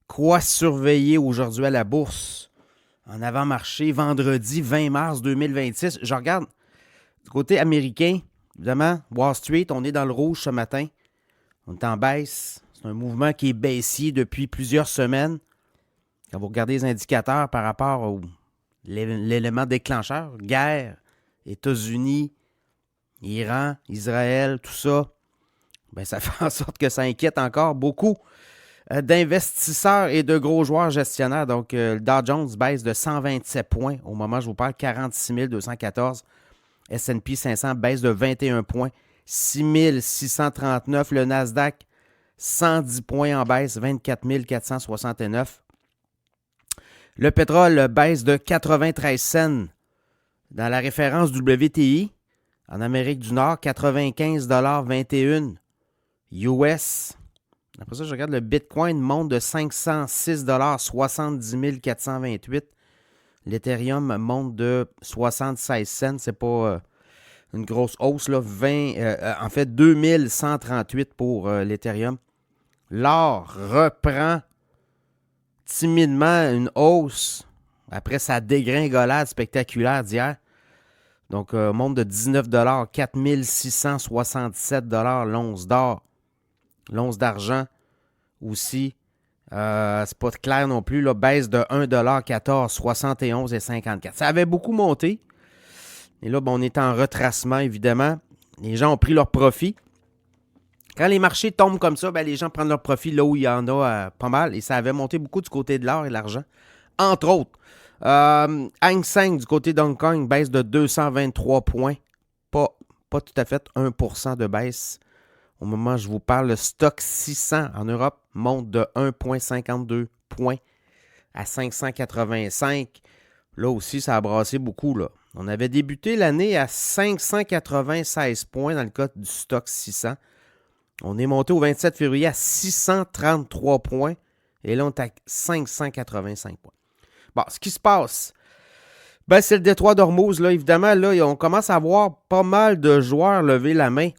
Quoi surveiller aujourd'hui à la bourse? En avant-marché, vendredi 20 mars 2026. Je regarde du côté américain, évidemment, Wall Street, on est dans le rouge ce matin. On est en baisse. C'est un mouvement qui est baissier depuis plusieurs semaines. Quand vous regardez les indicateurs par rapport à l'élément déclencheur, guerre, États-Unis, Iran, Israël, tout ça, ben ça fait en sorte que ça inquiète encore beaucoup d'investisseurs et de gros joueurs gestionnaires. Donc, le Dow Jones baisse de 127 points au moment où je vous parle, 46 214. S&P 500 baisse de 21 points, 6 639. Le Nasdaq, 110 points en baisse, 24 469. Le pétrole baisse de 93 cents dans la référence WTI. En Amérique du Nord, 95,21 US. Après ça, je regarde le Bitcoin monte de 506 70 428. L'Ethereum monte de 76 cents. C'est pas une grosse hausse, là. En fait, 2138 pour l'Ethereum. L'or reprend timidement une hausse après sa dégringolade spectaculaire d'hier. Donc, monte de 19 4 667 l'once d'or. L'once d'argent aussi, c'est pas clair non plus, là, baisse de 1,14 71 et 54. Ça avait beaucoup monté. Et là, on est en retracement, évidemment. Les gens ont pris leur profit. Quand les marchés tombent comme ça, les gens prennent leur profit là où il y en a pas mal. Et ça avait monté beaucoup du côté de l'or et de l'argent. Entre autres, Hang Seng du côté d'Hong Kong baisse de 223 points. Pas tout à fait 1% de baisse. Au moment où je vous parle, le stock 600 en Europe monte de 1,52 points à 585. Là aussi, ça a brassé beaucoup, là. On avait débuté l'année à 596 points dans le cas du stock 600. On est monté au 27 février à 633 points. Et là, on est à 585 points. Bon, ce qui se passe, c'est le détroit d'Ormuz. Là, évidemment, là, on commence à voir pas mal de joueurs lever la main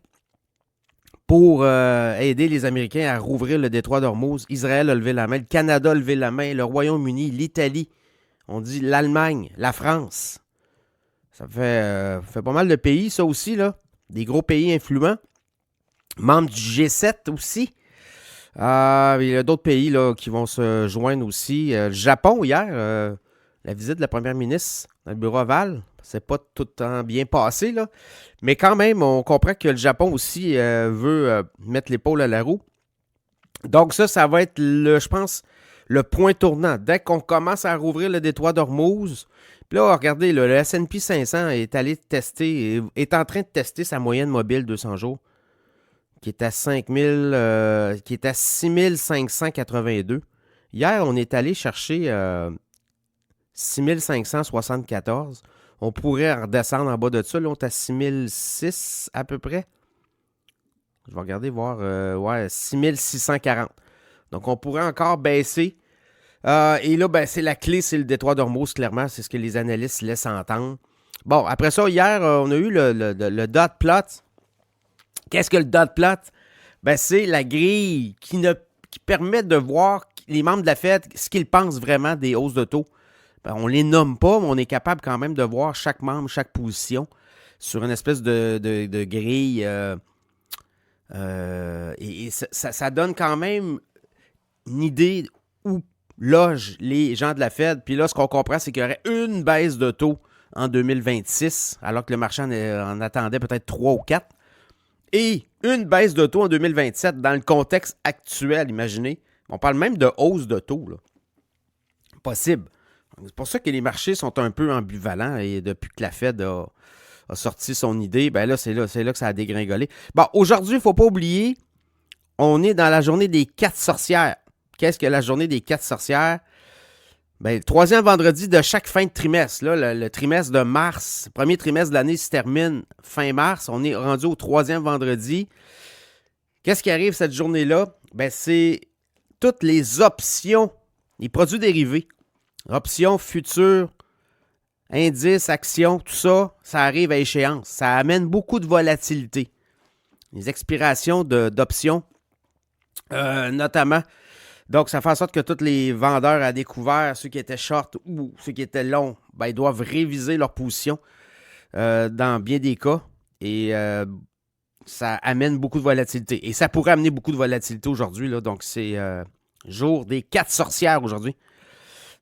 pour aider les Américains à rouvrir le détroit d'Ormuz. Israël a levé la main, le Canada a levé la main, le Royaume-Uni, l'Italie, on dit l'Allemagne, la France. Ça fait pas mal de pays, ça aussi, là. Des gros pays influents. Membres du G7 aussi. Il y a d'autres pays là, qui vont se joindre aussi. Le Japon, hier, la visite de la première ministre dans le bureau Oval, c'est pas tout le temps bien passé, là. Mais quand même, on comprend que le Japon aussi veut mettre l'épaule à la roue. Donc ça va être, je pense, le point tournant. Dès qu'on commence à rouvrir le détroit d'Ormuz, puis là, regardez, le S&P 500 est allé tester, est en train de tester sa moyenne mobile 200 jours, qui est à 6582. Hier, on est allé chercher 6574. On pourrait redescendre en bas de ça. Là, on est à 6006 à peu près. Je vais regarder, voir. 6640. Donc, on pourrait encore baisser. Et là, c'est la clé, c'est le détroit d'Ormuz, clairement. C'est ce que les analystes laissent entendre. Bon, après ça, hier, on a eu le dot plot. Qu'est-ce que le dot plot? C'est la grille qui permet de voir les membres de la Fed, ce qu'ils pensent vraiment des hausses de taux. On ne les nomme pas, mais on est capable quand même de voir chaque membre, chaque position sur une espèce de grille. Et ça donne quand même une idée où logent les gens de la Fed. Puis là, ce qu'on comprend, c'est qu'il y aurait une baisse de taux en 2026, alors que le marché en attendait peut-être 3 ou 4. Et une baisse de taux en 2027 dans le contexte actuel, imaginez. On parle même de hausse de taux, là. Possible. C'est pour ça que les marchés sont un peu ambivalents et depuis que la Fed a sorti son idée, c'est là que ça a dégringolé. Bon, aujourd'hui, il ne faut pas oublier, on est dans la journée des 4 sorcières. Qu'est-ce que la journée des 4 sorcières? Le troisième vendredi de chaque fin de trimestre. Là, le trimestre de mars, premier trimestre de l'année se termine fin mars. On est rendu au troisième vendredi. Qu'est-ce qui arrive cette journée-là? C'est toutes les options, les produits dérivés. Options, futures, indices, actions, tout ça, ça arrive à échéance. Ça amène beaucoup de volatilité. Les expirations d'options, notamment Donc, ça fait en sorte que tous les vendeurs à découvert, ceux qui étaient short ou ceux qui étaient longs, ben, ils doivent réviser leur position dans bien des cas. Et ça amène beaucoup de volatilité. Et ça pourrait amener beaucoup de volatilité aujourd'hui, là. Donc, c'est jour des 4 sorcières aujourd'hui.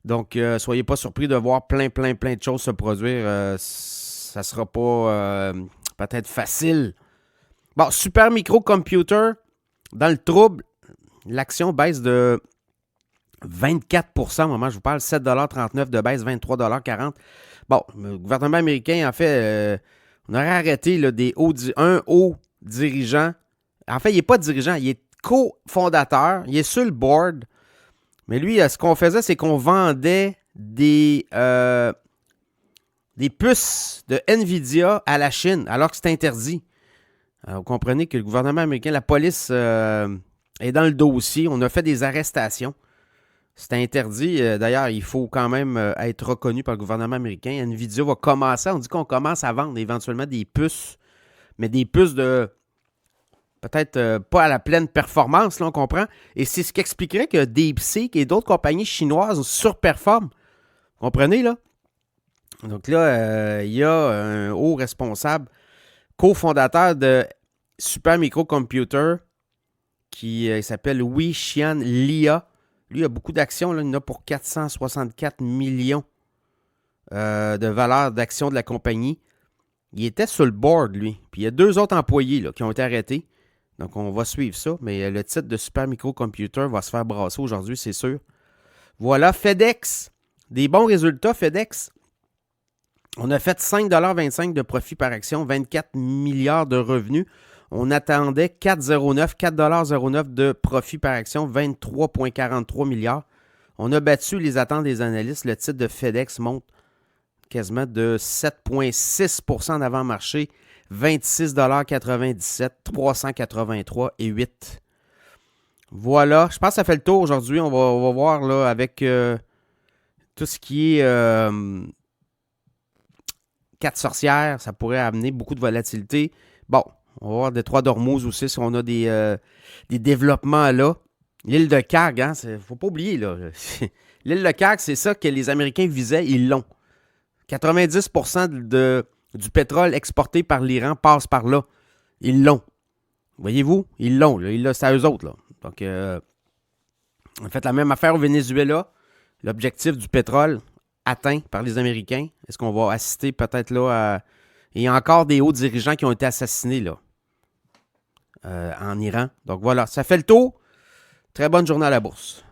Donc, soyez pas surpris de voir plein de choses se produire. Ça sera pas peut-être facile. Bon, Super Micro Computer, dans le trouble, l'action baisse de 24% au moment où je vous parle, 7,39$ de baisse, 23,40$. Bon, le gouvernement américain, en fait, on aurait arrêté là, un haut dirigeant. En fait, il n'est pas dirigeant, il est cofondateur, il est sur le board. Mais lui, ce qu'on faisait, c'est qu'on vendait des puces de NVIDIA à la Chine, alors que c'est interdit. Alors, vous comprenez que le gouvernement américain, la police est dans le dossier. On a fait des arrestations. C'est interdit. D'ailleurs, il faut quand même être reconnu par le gouvernement américain. NVIDIA va commencer, on dit qu'on commence à vendre éventuellement des puces, mais des puces de peut-être pas à la pleine performance, là, on comprend. Et c'est ce qui expliquerait que DeepSeek et d'autres compagnies chinoises surperforment. Vous comprenez, là? Donc là, il y a un haut responsable, cofondateur de Super Micro Computer, qui s'appelle Wei-Xian Lia. Lui, il a beaucoup d'actions. Là. Il en a pour 464 millions de valeur d'actions de la compagnie. Il était sur le board, lui. Puis il y a 2 autres employés là, qui ont été arrêtés. Donc, on va suivre ça. Mais le titre de Super Micro Computer va se faire brasser aujourd'hui, c'est sûr. Voilà, FedEx. Des bons résultats, FedEx. On a fait 5,25$ de profit par action, 24 milliards de revenus. On attendait 4,09$ de profit par action, 23,43 milliards. On a battu les attentes des analystes. Le titre de FedEx monte quasiment de 7,6% d'avant-marché, 26,97$, 383,8$. Voilà, je pense que ça fait le tour aujourd'hui. On va voir là, avec tout ce qui est 4 sorcières, ça pourrait amener beaucoup de volatilité. Bon, on va voir Détroit d'Ormuz aussi si on a des développements là. L'île de Kag, hein, faut pas oublier là. L'île de Kag, c'est ça que les Américains visaient, ils l'ont. 90% du pétrole exporté par l'Iran passe par là. Ils l'ont. Voyez-vous, ils l'ont. Là, c'est à eux autres. Là. Donc, on a fait la même affaire au Venezuela. L'objectif du pétrole atteint par les Américains. Est-ce qu'on va assister peut-être là à... Il y a encore des hauts dirigeants qui ont été assassinés là en Iran. Donc voilà, ça fait le tour. Très bonne journée à la bourse.